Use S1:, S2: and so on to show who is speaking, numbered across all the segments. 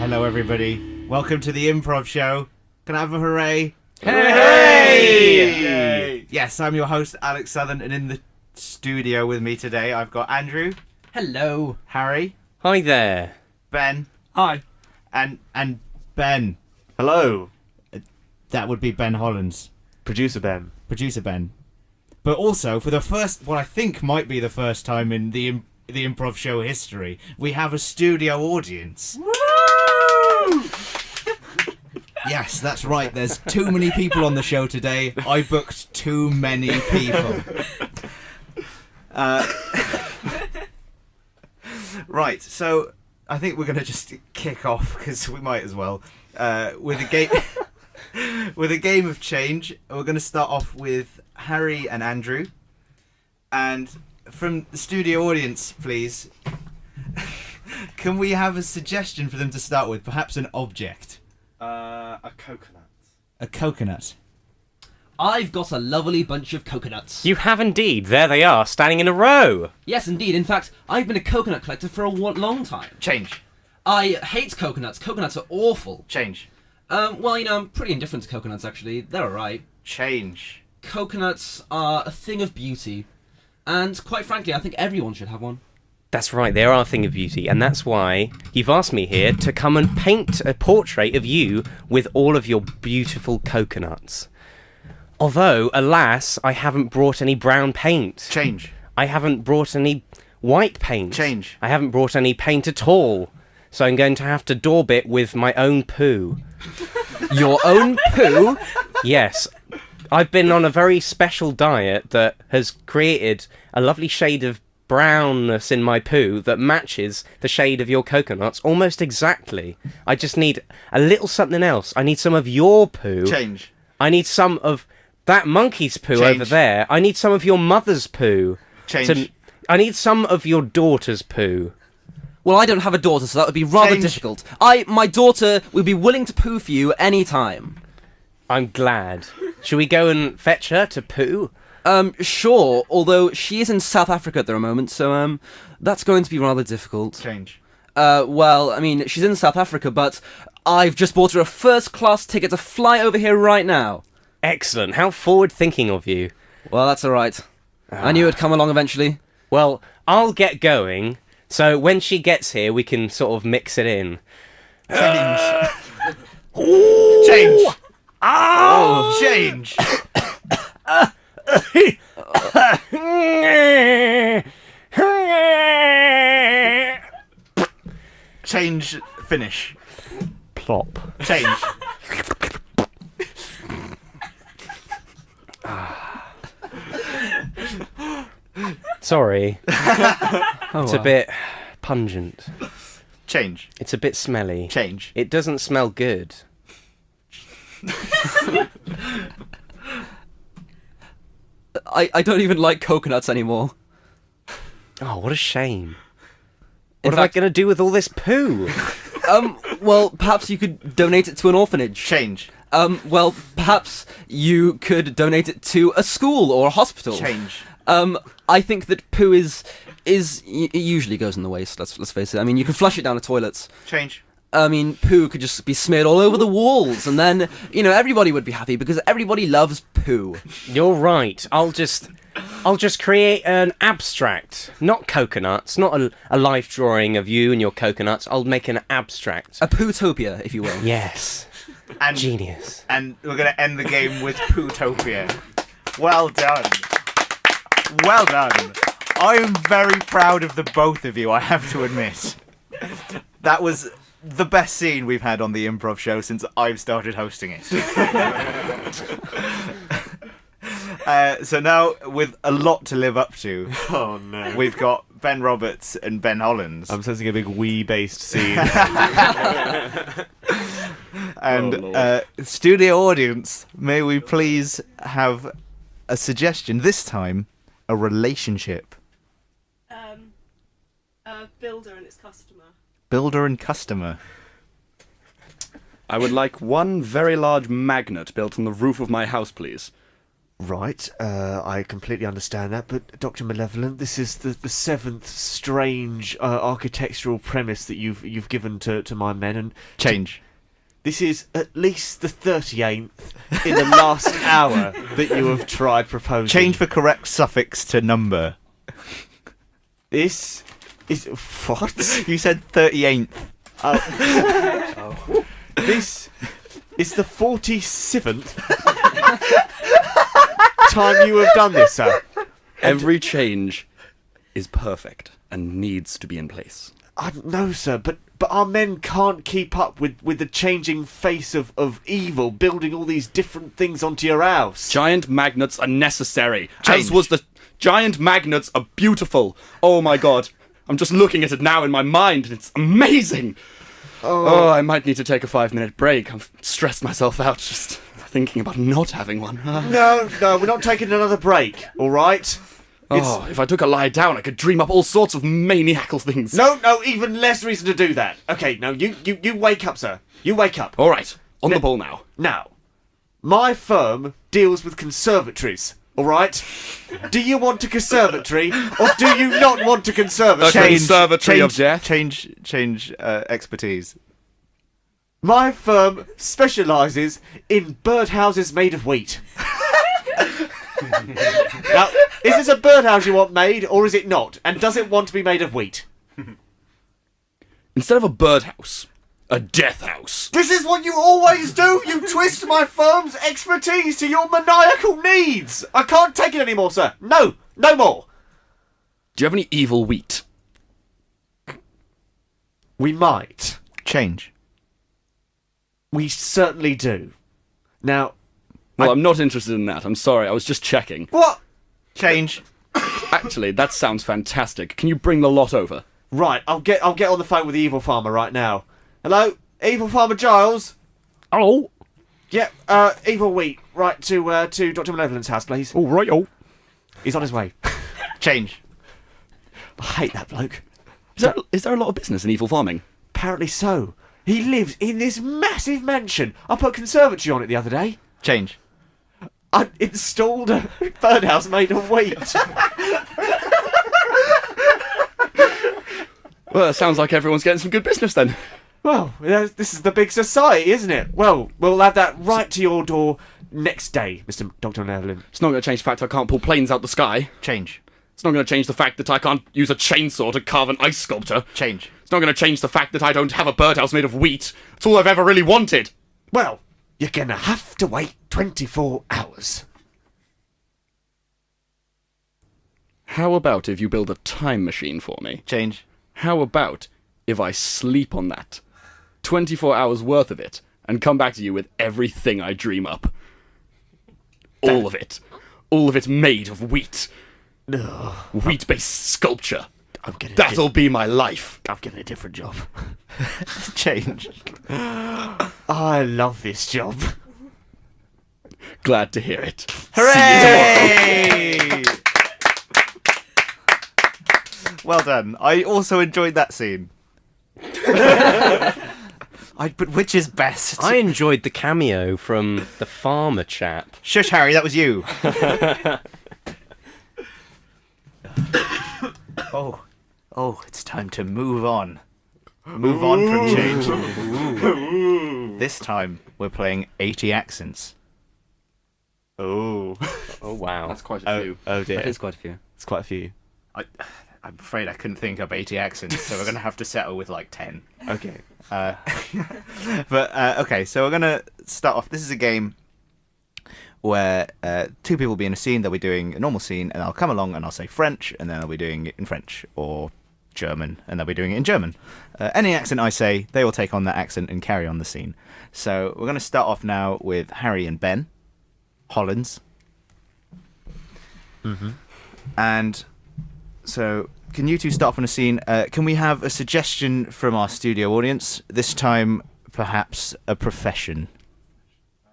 S1: Hello, everybody. Welcome to the Improv Show. Can I have a hooray?
S2: Hey!
S1: Yay! Yes, I'm your host, Alex Southern, and in the studio with me today, I've got Andrew.
S3: Hello.
S1: Harry.
S2: Hi there.
S1: Ben.
S3: Hi.
S1: And Ben.
S4: Hello.
S1: That would be Ben Hollands.
S4: Producer Ben.
S1: Producer Ben. But also, for the first, what I think might be the first time in the Improv Show history, we have a studio audience.
S3: Woo!
S1: Yes, that's right. There's too many people on the show today. I booked too many people. Right, so I think we're going to just kick off, because we might as well, with a game of change. We're going to start off with Harry and Andrew. And from the studio audience, please, can we have a suggestion for them to start with? Perhaps an object.
S4: A coconut.
S1: A coconut.
S3: I've got a lovely bunch of coconuts.
S2: You have indeed. There they are, standing in a row.
S3: Yes, indeed. In fact, I've been a coconut collector for a long time.
S1: Change.
S3: I hate coconuts. Coconuts are awful.
S1: Change.
S3: Well, I'm pretty indifferent to coconuts, actually. They're alright.
S1: Change.
S3: Coconuts are a thing of beauty. And quite frankly, I think everyone should have one.
S2: That's right, they are a thing of beauty, and that's why you've asked me here to come and paint a portrait of you with all of your beautiful coconuts. Although, alas, I haven't brought any brown paint.
S1: Change.
S2: I haven't brought any white paint.
S1: Change.
S2: I haven't brought any paint at all. So I'm going to have to daub it with my own poo.
S3: Your own poo?
S2: Yes. I've been on a very special diet that has created a lovely shade of brownness in my poo that matches the shade of your coconuts almost exactly. I just need a little something else. I need some of your poo.
S1: Change.
S2: I need some of that monkey's poo
S1: Change.
S2: over there. I need some of your mother's poo.
S1: Change.
S2: I need some of your daughter's poo.
S3: Well, I don't have a daughter, so that would be rather
S1: Change.
S3: difficult. My daughter would be willing to poo for you any time.
S2: I'm glad. Should we go and fetch her to poo?
S3: Sure, although she is in South Africa at the moment, so, that's going to be rather difficult.
S1: Change.
S3: Well, I mean, she's in South Africa, but I've just bought her a first-class ticket to fly over here right now.
S2: Excellent. How forward-thinking of you.
S3: Well, that's alright. I knew it'd come along eventually.
S2: Well, I'll get going, so when she gets here, we can sort of mix it in.
S1: Change. Change.
S2: Oh!
S1: Change. Change. Finish.
S2: Plop.
S1: Change.
S2: Sorry.
S3: Oh,
S2: It's a bit pungent.
S1: Change.
S2: It's a bit smelly.
S1: Change.
S2: It doesn't smell good.
S3: I don't even like coconuts anymore.
S2: Oh, what a shame.
S3: In
S2: What am I
S3: fact-
S2: going to do with all this poo?
S3: Well, perhaps you could donate it to an orphanage.
S1: Change.
S3: Well, perhaps you could donate it to a school or a hospital.
S1: Change.
S3: I think that poo it usually goes in the waste, let's face it. I mean, you can flush it down the toilets.
S1: Change.
S3: I mean, poo could just be smeared all over the walls, and then, everybody would be happy, because everybody loves poo.
S2: You're right. I'll just create an abstract. Not coconuts. Not a life drawing of you and your coconuts. I'll make an abstract.
S3: A pootopia, if you will.
S2: Yes.
S1: And
S2: Genius.
S1: And we're gonna end the game with Pootopia. Well done. Well done. I'm very proud of the both of you, I have to admit. That was the best scene we've had on the Improv Show since I've started hosting it. So now, with a lot to live up to,
S4: Oh no.
S1: we've got Ben Roberts and Ben Hollands.
S4: I'm sensing a big wee-based scene.
S1: And
S4: Oh, Lord.
S1: studio audience, may we please have a suggestion, this time a relationship.
S5: A builder and its customer.
S1: Builder and customer.
S6: I would like one very large magnet built on the roof of my house, please.
S4: Right, I completely understand that, but Dr. Malevolent, this is the seventh strange architectural premise that you've given to my men, and
S1: Change.
S4: this is at least the 38th in the last hour that you have tried proposing.
S1: Change the correct suffix to number.
S4: This is what?
S1: You said 38th.
S4: This is the 47th time you have done this, sir.
S6: Every change is perfect and needs to be in place.
S4: I know, sir, but our men can't keep up with the changing face of evil, building all these different things onto your house.
S6: Giant magnets are necessary.
S1: Change.
S6: As was the giant magnets are beautiful. Oh my god. I'm just looking at it now in my mind and it's amazing. Oh, I might need to take a 5-minute break. I've stressed myself out just thinking about not having one.
S4: No, we're not taking another break, all right?
S6: Oh, if I took a lie down, I could dream up all sorts of maniacal things.
S4: No, even less reason to do that. Okay, no, you wake up, sir. You wake up.
S6: All right, on the ball now.
S4: Now, my firm deals with conservatories, all right? Do you want a conservatory, or do you not want a conservatory?
S6: Okay. Conservatory of death.
S1: Change expertise.
S4: My firm specialises in birdhouses made of wheat. Now, is this a birdhouse you want made, or is it not? And does it want to be made of wheat?
S6: Instead of a birdhouse, a death house.
S4: This is what you always do! You twist my firm's expertise to your maniacal needs! I can't take it anymore, sir. No more.
S6: Do you have any evil wheat?
S4: We might.
S1: Change.
S4: We certainly do. Now,
S6: Well, I'm not interested in that. I'm sorry, I was just checking.
S4: what?
S1: Change.
S6: Actually, that sounds fantastic. Can you bring the lot over?
S4: Right, I'll get on the phone with the evil farmer right now. Hello, evil farmer Giles.
S2: Oh,
S4: Yeah, evil wheat. Right to Dr. Malevolent's house, please.
S6: All right, oh.
S4: He's on his way.
S1: Change.
S4: I hate that bloke.
S6: Is there a lot of business in evil farming?
S4: Apparently so. He lives in this massive mansion. I put a conservatory on it the other day.
S1: Change.
S4: I installed a birdhouse made of wheat.
S6: Well, it sounds like everyone's getting some good business then.
S4: Well, this is the big society, isn't it? Well, we'll have that right to your door next day, Mr. Dr. Malevolent.
S6: It's not going to change the fact I can't pull planes out the sky.
S1: Change.
S6: It's not going to change the fact that I can't use a chainsaw to carve an ice sculpture.
S1: Change.
S6: It's not going to change the fact that I don't have a birdhouse made of wheat. It's all I've ever really wanted.
S4: Well, you're gonna have to wait 24 hours.
S6: How about if you build a time machine for me?
S1: Change.
S6: How about if I sleep on that? 24 hours worth of it, and come back to you with everything I dream up. All of it. All of it made of wheat. Wheat-based sculpture. That'll be my life.
S4: I'm getting a different job.
S1: Change.
S4: I love this job.
S6: Glad to hear it.
S1: Hooray! Well done. I also enjoyed that scene. But which is best?
S2: I enjoyed the cameo from the farmer chap.
S1: Shush, Harry, that was you. Oh, it's time to move on. Move on from change. This time, we're playing 80 accents.
S4: Oh.
S2: Oh wow,
S6: That's quite a few.
S4: Oh dear.
S3: That is quite a few.
S4: It's quite a few.
S1: I'm afraid I couldn't think up 80 accents, so we're going to have to settle with like 10.
S4: Okay.
S1: Okay, so we're going to start off. This is a game where two people will be in a scene. They'll be doing a normal scene, and I'll come along and I'll say French, and then I'll be doing it in French, or German, and they'll be doing it in German. Any accent I say, they will take on that accent and carry on the scene. So we're going to start off now with Harry and Ben Hollands.
S4: Mm-hmm.
S1: And so, can you two start off on a scene? Can we have a suggestion from our studio audience? This time, perhaps a profession.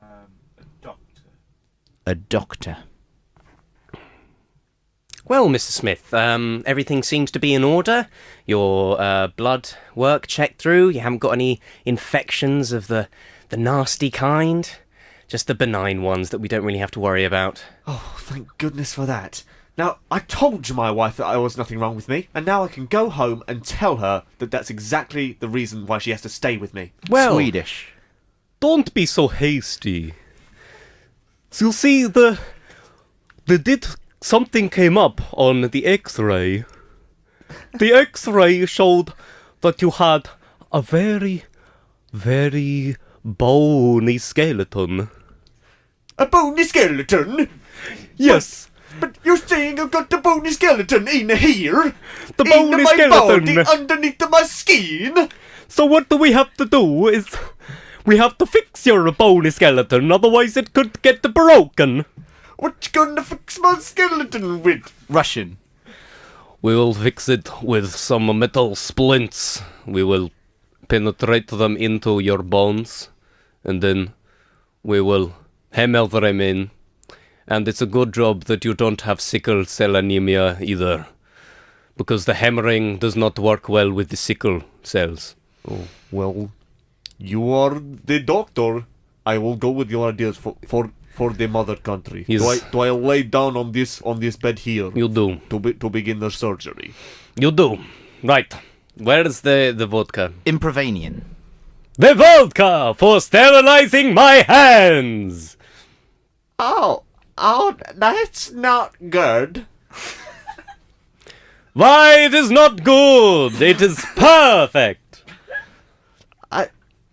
S4: A doctor.
S1: A doctor.
S2: Well, Mr. Smith, everything seems to be in order. Your blood work checked through. You haven't got any infections of the nasty kind. just the benign ones that we don't really have to worry about.
S4: Oh, thank goodness for that. Now, I told my wife that there was nothing wrong with me, and now I can go home and tell her that that's exactly the reason why she has to stay with me.
S2: Well,
S1: Swedish.
S2: don't be so hasty. So you see, something came up on the X-ray. The X-ray showed that you had a very, very bony skeleton.
S4: A bony skeleton?
S2: Yes,
S4: But you're saying I've got the bony skeleton in here?
S2: the
S4: in
S2: bony
S4: my
S2: skeleton.
S4: body, underneath of my skin?
S2: So what do we have to do is we have to fix your bony skeleton, otherwise it could get broken.
S4: What you gonna fix my skeleton with?
S1: Russian.
S2: We will fix it with some metal splints. We will penetrate them into your bones, and then we will hammer them in. And it's a good job that you don't have sickle cell anemia either, because the hammering does not work well with the sickle cells.
S4: Oh, well, you are the doctor. I will go with your ideas for the mother country.
S2: Yes.
S4: Do I lay down on this bed here
S2: You do.
S4: to begin the surgery?
S2: You do. Right. Where's the vodka?
S1: Improvanian.
S2: The vodka for sterilizing my hands!
S4: Oh, that's not good.
S2: Why, it is not good! It is perfect!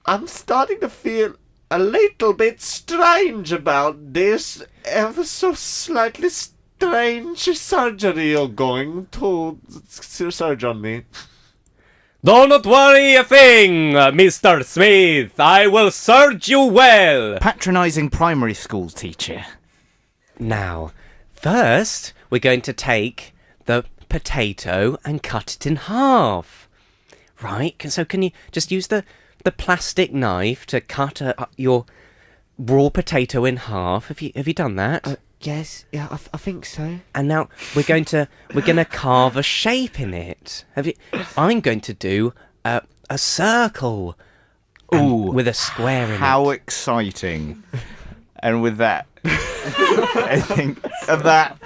S4: I'm starting to feel a little bit strange about this ever so slightly strange surgery you're going to surge on me.
S2: Do not worry a thing, Mr. Smith. I will serve you well.
S1: Patronising primary school teacher.
S2: Now, first, we're going to take the potato and cut it in half. Right? So can you just use the plastic knife to cut your raw potato in half? Have you done that?
S4: Yes, yeah, I think so.
S2: And now we're gonna carve a shape in it. I'm going to do a circle.
S1: Ooh,
S2: with a square in it.
S1: How exciting. And with that, I think of that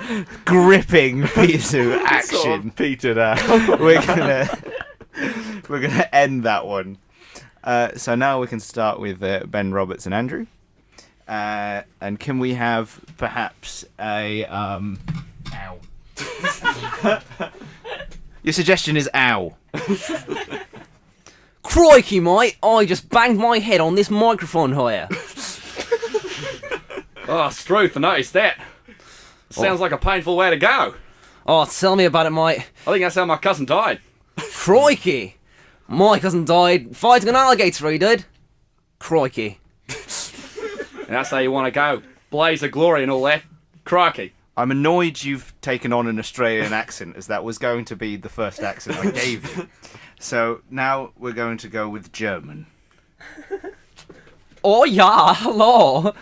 S1: gripping piece of action,
S4: petered out.
S1: we're gonna end that one. So now we can start with Ben, Roberts, and Andrew. And can we have perhaps a ow? Your suggestion is ow.
S3: Crikey, mate! I just banged my head on this microphone here.
S6: Oh, Struth, I noticed that. Sounds like a painful way to go.
S3: Oh, tell me about it, mate.
S6: I think that's how my cousin died.
S3: Crikey! My cousin died fighting an alligator, he did. Crikey.
S6: And that's how you want to go. Blaze of glory and all that. Crikey.
S1: I'm annoyed you've taken on an Australian accent, as that was going to be the first accent I gave you. So now we're going to go with German.
S3: Oh yeah, hello.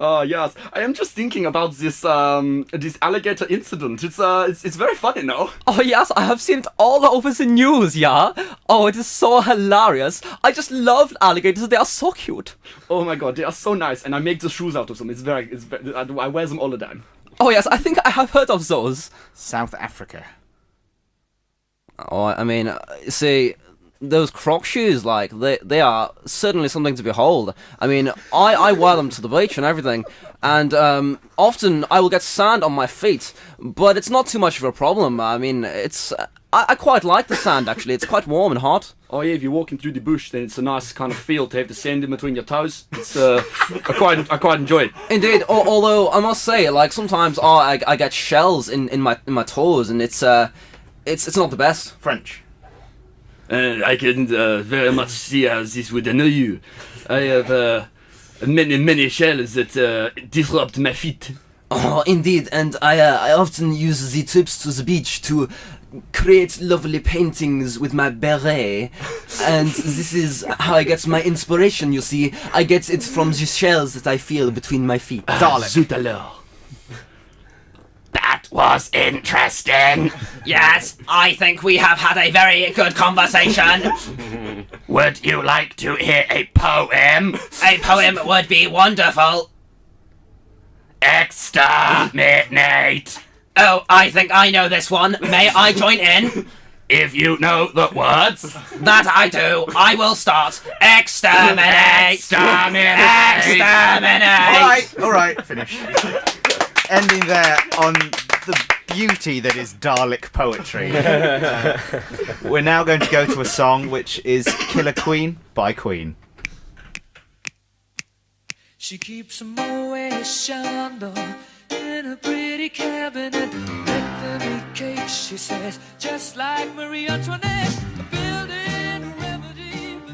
S6: Oh, yes. I am just thinking about this alligator incident. It's very funny, no?
S3: Oh yes, I have seen it all over the news, yeah. Oh, it is so hilarious. I just love alligators, they are so cute.
S6: Oh my god, they are so nice, and I make the shoes out of them. I wear them all the time.
S3: Oh yes, I think I have heard of those.
S1: South Africa.
S3: Oh, I mean, see, those croc shoes, like, they are certainly something to behold. I mean, I wear them to the beach and everything, and often I will get sand on my feet, but it's not too much of a problem. I mean, I quite like the sand, actually. It's quite warm and hot.
S6: Oh yeah, if you're walking through the bush, then it's a nice kind of feel to have the sand in between your toes. It's I quite enjoy it.
S3: Indeed, although I must say, like, sometimes I get shells in my toes, and it's not the best.
S1: French.
S6: I can very much see how this would annoy you. I have many shells that disrupt my feet.
S3: Oh, indeed, and I often use the trips to the beach to create lovely paintings with my beret, and this is how I get my inspiration, you see. I get it from the shells that I feel between my feet.
S6: Zut alors.
S7: That was interesting.
S8: Yes, I think we have had a very good conversation.
S7: Would you like to hear a poem?
S8: A poem would be wonderful.
S7: Exterminate.
S8: Oh, I think I know this one. May I join in?
S7: If you know the words.
S8: That I do. I will start. Exterminate!
S7: Exterminate.
S8: Exterminate!
S1: All right, finish. Ending there on the beauty that is Dalek poetry. We're now going to go to a song which is Killer Queen by Queen.
S9: She keeps a Moet Chandon in a pretty cabinet. Let them eat cake, she says, just like Marie Antoinette. Building a remedy for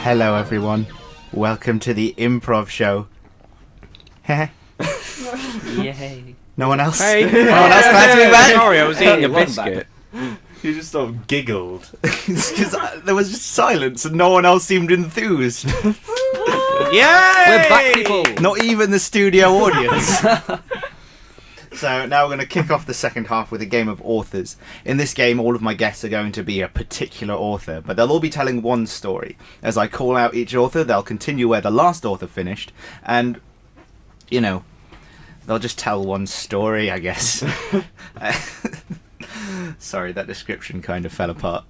S1: Hello, everyone. Welcome to the Improv Show.
S3: Yay.
S1: No one else?
S2: Hey.
S1: No one else glad to be back?
S2: Sorry, I was eating a
S3: Welcome back.
S2: biscuit.
S4: You just sort of giggled.
S1: Because there was just silence and no one else seemed enthused.
S2: Yay!
S3: We're back, people.
S1: Not even the studio audience. So now we're going to kick off the second half with a game of authors. In this game, all of my guests are going to be a particular author, but they'll all be telling one story. As I call out each author, they'll continue where the last author finished, and, you know, they'll just tell one story, I guess. Sorry, that description kind of fell apart.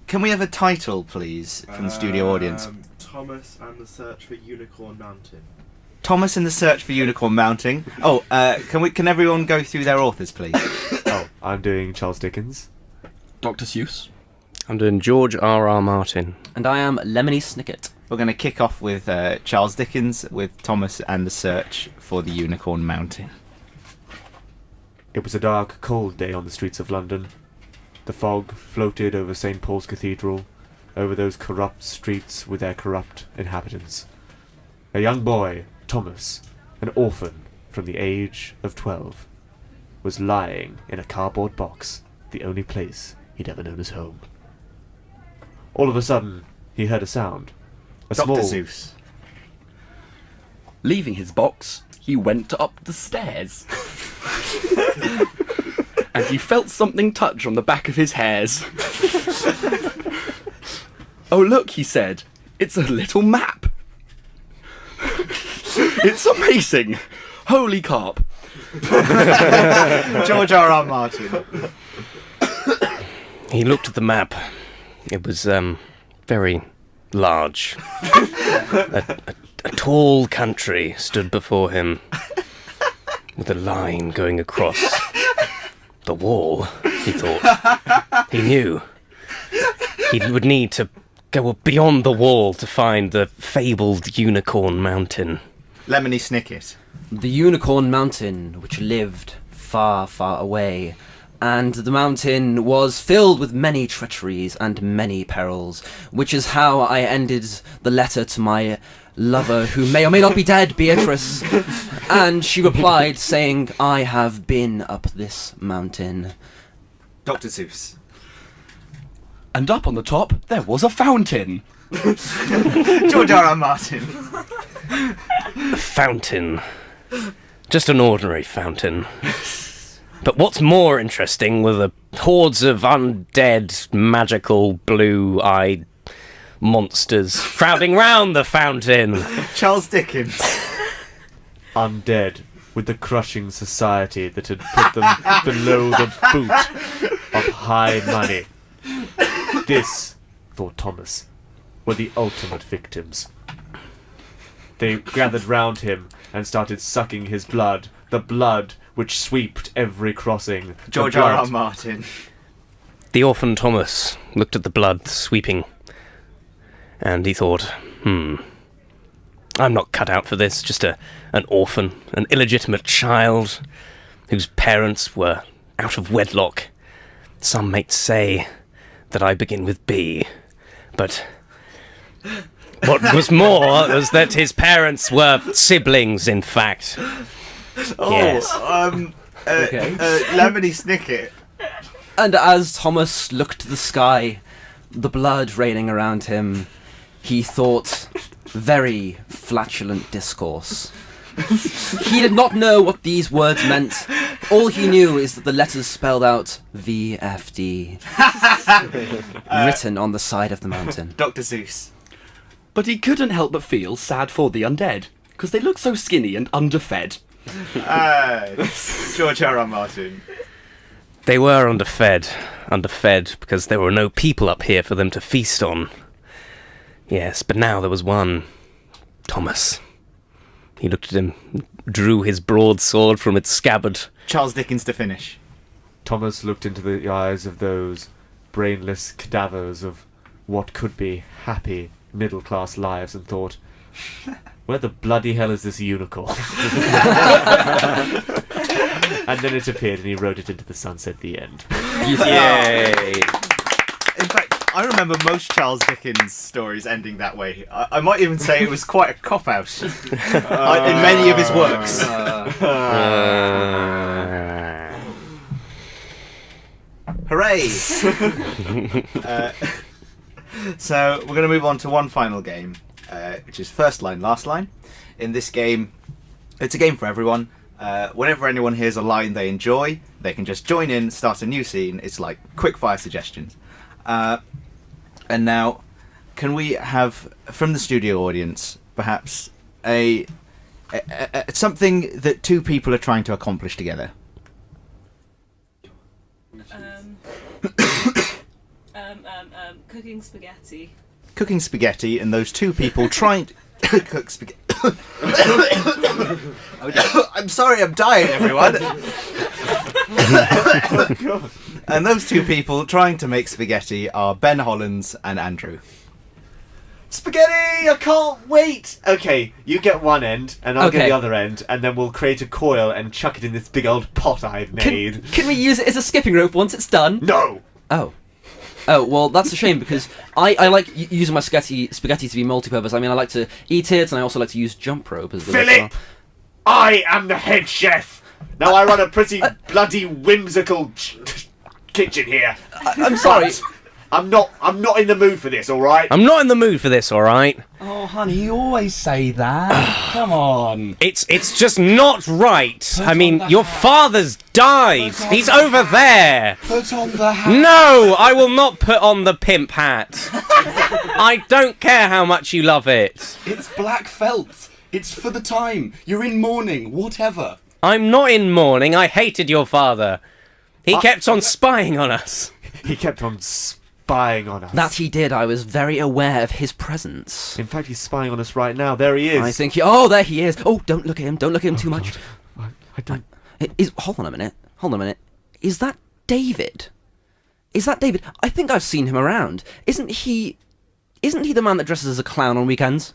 S1: Can we have a title, please, from the studio audience?
S10: Thomas and the Search for Unicorn Mountain.
S1: Thomas in the Search for Unicorn Mounting. Oh, can everyone go through their authors, please?
S4: Oh, I'm doing Charles Dickens.
S6: Dr. Seuss.
S2: I'm doing George R.R. Martin.
S3: And I am Lemony Snicket.
S1: We're going to kick off with Charles Dickens, with Thomas and the Search for the Unicorn Mountain.
S4: It was a dark, cold day on the streets of London. The fog floated over St. Paul's Cathedral, over those corrupt streets with their corrupt inhabitants. A young boy, Thomas, an orphan from the age of 12, was lying in a cardboard box, the only place he'd ever known as home. All of a sudden, he heard a sound. A
S1: Dr.
S4: small...
S1: Seuss.
S6: Leaving his box, he went up the stairs. And he felt something touch on the back of his hairs. Oh, look, he said. It's a little map. It's amazing. Holy carp.
S1: George R.R. Martin.
S2: He looked at the map. It was very large. A tall country stood before him, with a line going across the wall. He thought. He knew he would need to go beyond the wall to find the fabled Unicorn Mountain.
S1: Lemony Snicket.
S3: The Unicorn Mountain, which lived far, far away, and the mountain was filled with many treacheries and many perils, which is how I ended the letter to my lover, who may or may not be dead, Beatrice. And she replied, saying, I have been up this mountain.
S1: Dr. Seuss.
S6: And up on the top, there was a fountain.
S1: George R.R. Martin.
S2: A fountain. Just an ordinary fountain. But what's more interesting were the hordes of undead, magical, blue-eyed monsters crowding round the fountain.
S1: Charles Dickens.
S4: Undead, with the crushing society that had put them below the boot of high money. This, thought Thomas, were the ultimate victims. They gathered round him and started sucking his blood, the blood which swept every crossing.
S1: George R.R. Martin.
S2: The Orphan Thomas looked at the blood sweeping, and he thought, I'm not cut out for this, just an orphan, an illegitimate child, whose parents were out of wedlock. Some might say that I begin with B, but what was more was that his parents were siblings, in fact. Yes.
S1: Lemony Snicket.
S3: And as Thomas looked to the sky, the blood raining around him, he thought very flatulent discourse. He did not know what these words meant, All he knew is that the letters spelled out VFD, written on the side of the mountain.
S1: Dr. Seuss.
S6: But he couldn't help but feel sad for the undead, because they look so skinny and underfed.
S1: George R. R. Martin.
S2: They were underfed because there were no people up here for them to feast on. Yes, but now there was one. Thomas. He looked at him, drew his broadsword from its scabbard.
S1: Charles Dickens to finish.
S4: Thomas looked into the eyes of those brainless cadavers of what could be happy middle-class lives and thought, where the bloody hell is this unicorn? And then it appeared and he wrote it into the sunset at the end.
S2: Yay!
S1: In fact, I remember most Charles Dickens stories ending that way. I might even say it was quite a cop-out in many of his works. Hooray! So we're going to move on to one final game, which is first line, last line. In this game, it's a game for everyone. Whenever anyone hears a line they enjoy, they can just join in, start a new scene. It's like quick fire suggestions. And now, can we have from the studio audience perhaps a something that two people are trying to accomplish together?
S5: Cooking spaghetti.
S1: Cooking spaghetti, and those two people trying to cook spaghetti. I'm sorry, I'm dying, everyone. And those two people trying to make spaghetti are Ben Hollands and Andrew.
S4: Spaghetti! I can't wait! Okay, you get one end, and I'll get
S3: Okay.
S4: the other end, and then we'll create a coil and chuck it in this big old pot I've made.
S3: Can we use it as a skipping rope once it's done?
S4: No!
S3: Oh, well, that's a shame, because I like using my spaghetti to be multi-purpose. I mean, I like to eat it, and I also like to use jump rope as well.
S4: Philip! I am the head chef! Now I run a pretty bloody whimsical kitchen here.
S3: I'm sorry.
S4: But I'm not in the mood for this, alright?
S2: I'm not in the mood for this, alright?
S11: Oh, honey, you always say that. Come on.
S2: It's just not right. I mean, your father's died. He's over there.
S11: Put on the hat.
S2: No, I will not put on the pimp hat. I don't care how much you love it.
S11: It's black felt. It's for the time. You're in mourning, whatever.
S2: I'm not in mourning. I hated your father. He kept on spying on us.
S4: He kept on spying on us.
S3: That he did. I was very aware of his presence.
S4: In fact, he's spying on us right now. There he is.
S3: I think oh, there he is. Oh, don't look at him. Don't look at him too much.
S4: I don't...
S3: Hold on a minute. Is that David? I think I've seen him around. Isn't he the man that dresses as a clown on weekends?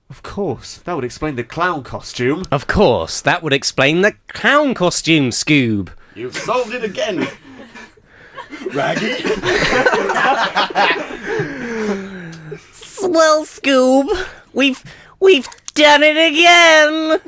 S4: Of course. That would explain the clown costume.
S2: Of course, that would explain the clown costume, Scoob.
S6: You've solved it again. Raggy.
S2: Well, Scoob, we've done it again.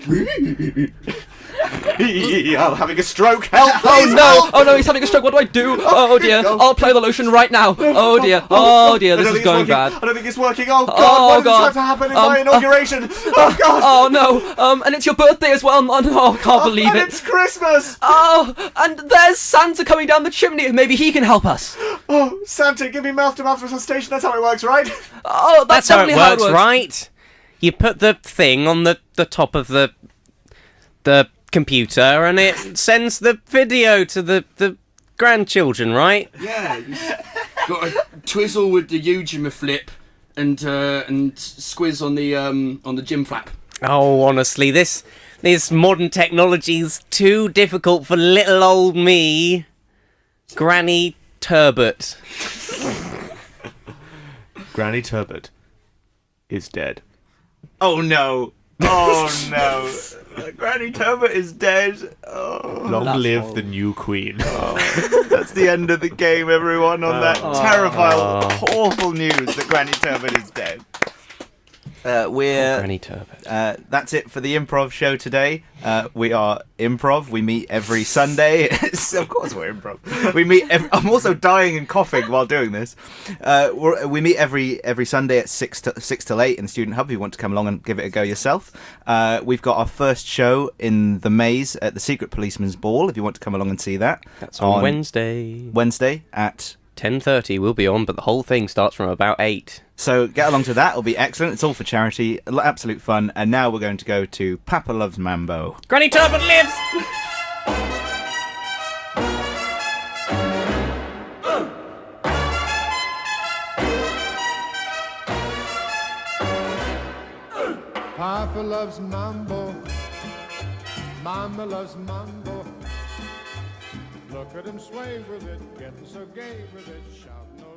S4: I'm having a stroke. Help!
S3: Oh
S4: Please,
S3: no!
S4: help!
S3: Oh no! He's having a stroke. What do I do? Oh dear! I'll apply the lotion right now. Oh dear! Oh dear! This is going bad.
S4: I don't think it's working. Oh God!
S3: Oh,
S4: Why does
S3: God.
S4: this have to happen in my inauguration? Oh God!
S3: Oh no! And it's your birthday as well. Oh, I can't believe
S4: and
S3: it.
S4: it's Christmas!
S3: Oh, and there's Santa coming down the chimney. Maybe he can help us.
S4: Oh, Santa, give me mouth-to-mouth resuscitation. That's how it works, right?
S3: Oh, that's
S2: how it
S3: definitely
S2: works, right? You put the thing on the top of the computer, and it sends the video to the grandchildren, right?
S6: Yeah, you got a twizzle with the Ujima flip and squiz on the gym flap.
S2: Oh, honestly, this modern technology's too difficult for little old me, Granny Turbot.
S4: Granny Turbot is dead.
S1: Oh no! Oh no! Granny Turbot is dead. Oh.
S4: Long live the new queen.
S1: That's the end of the game, everyone. On that terrifying, awful news that Granny Turbot is dead.
S2: Granny Turbot.
S1: That's it for the Improv Show today. We are Improv. We meet every Sunday. Of course we're Improv. We meet. I'm also dying and coughing while doing this. We meet every Sunday at 6 till 8 in the Student Hub. If you want to come along and give it a go yourself. We've got our first show in the Maze at the Secret Policeman's Ball. If you want to come along and see that.
S2: That's on Wednesday.
S1: Wednesday at
S2: 10:30 we'll be on, but the whole thing starts from about 8.
S1: So get along to that. It'll be excellent. It's all for charity. Absolute fun. And now we're going to go to Papa Loves Mambo.
S2: Granny Turbot lives!
S12: Papa loves mambo. Mama loves mambo. Look at him sway with it, getting so gay with it, shouting.